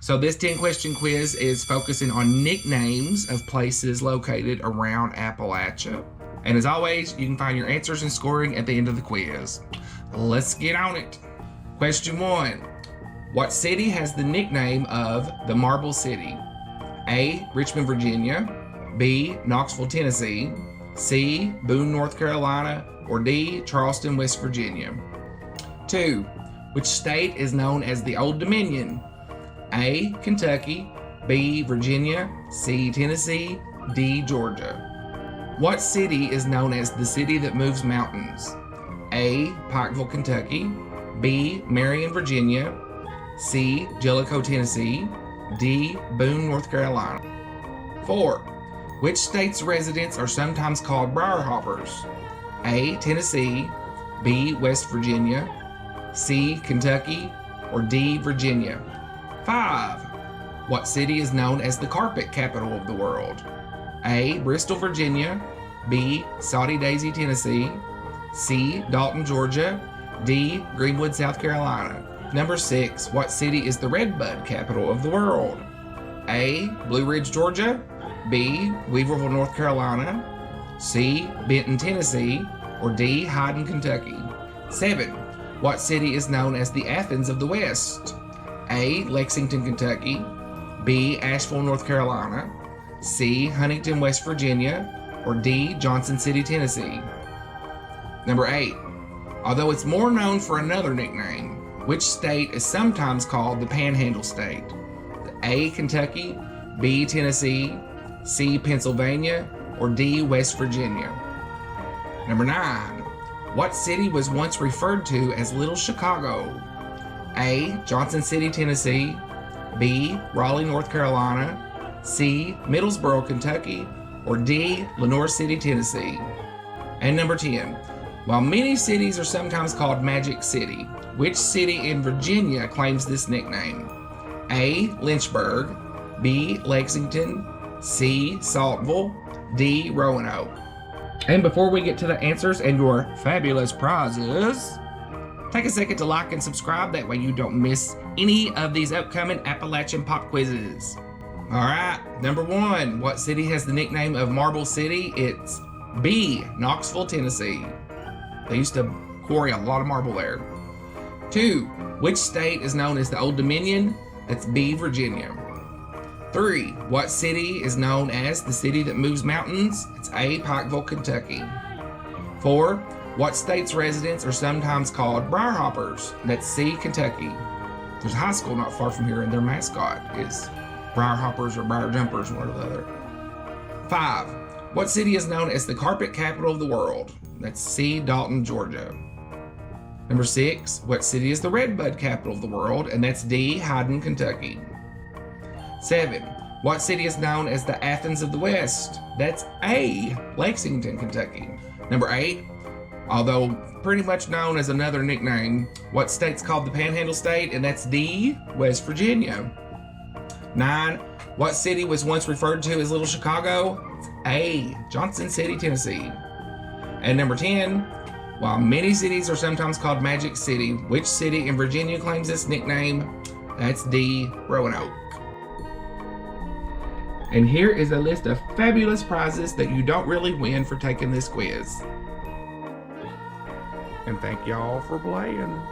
So this 10-question quiz is focusing on nicknames of places located around Appalachia. And as always, you can find your answers and scoring at the end of the quiz. Let's get on it. Question 1. What city has the nickname of the Marble City? A. Richmond, Virginia. B. Knoxville, Tennessee. C. Boone, North Carolina. Or D. Charleston, West Virginia. 2. Which state is known as the Old Dominion? A. Kentucky. B. Virginia. C. Tennessee. D. Georgia. What city is known as the city that moves mountains? A. Pikeville, Kentucky. B. Marion, Virginia. C. Jellico, Tennessee. D. Boone, North Carolina. 4. Which state's residents are sometimes called briar hoppers? A. Tennessee. B. West Virginia. C. Kentucky. Or D. Virginia. 5. What city is known as the carpet capital of the world? A. Bristol, Virginia. B. Soddy Daisy, Tennessee. C. Dalton, Georgia. D. Greenwood, South Carolina. Number 6. What city is the Redbud capital of the world? A. Blue Ridge, Georgia. B. Weaverville, North Carolina. C. Benton, Tennessee. Or D. Hyden, Kentucky. 7. What city is known as the Athens of the West? A. Lexington, Kentucky. B. Asheville, North Carolina. C. Huntington, West Virginia. Or D. Johnson City, Tennessee. Number 8. Although it's more known for another nickname, which state is sometimes called the Panhandle State? A. Kentucky. B. Tennessee. C. Pennsylvania. Or D. West Virginia. Number 9. What city was once referred to as Little Chicago? A. Johnson City, Tennessee. B. Raleigh, North Carolina. C. Middlesboro, Kentucky. Or D. Lenoir City, Tennessee. And number 10. While many cities are sometimes called Magic City, which city in Virginia claims this nickname? A. Lynchburg. B. Lexington. C. Saltville. D. Roanoke. And before we get to the answers and your fabulous prizes, take a second to like and subscribe. That way you don't miss any of these upcoming Appalachian Pop Quizzes. All right, number 1. What city has the nickname of Marble City? It's B. Knoxville, Tennessee. They used to quarry a lot of marble there. 2. Which state is known as the Old Dominion? That's B. Virginia. 3. What city is known as the city that moves mountains? It's A. Pikeville, Kentucky. 4. What state's residents are sometimes called briar hoppers? That's C. Kentucky. There's a high school not far from here, and their mascot is briar hoppers or briar jumpers, one or the other. 5. What city is known as the carpet capital of the world? That's C. Dalton, Georgia. Number 6. What city is the Redbud capital of the world? And that's D. Hyden, Kentucky. 7. What city is known as the Athens of the West? That's A. Lexington, Kentucky. Number 8. Although pretty much known as another nickname, what state's called the Panhandle State? And that's D. West Virginia. 9. What city was once referred to as Little Chicago? It's A. Johnson City, Tennessee. And number 10. While many cities are sometimes called Magic City, which city in Virginia claims this nickname? That's D. Roanoke. And here is a list of fabulous prizes that you don't really win for taking this quiz. And thank y'all for playing.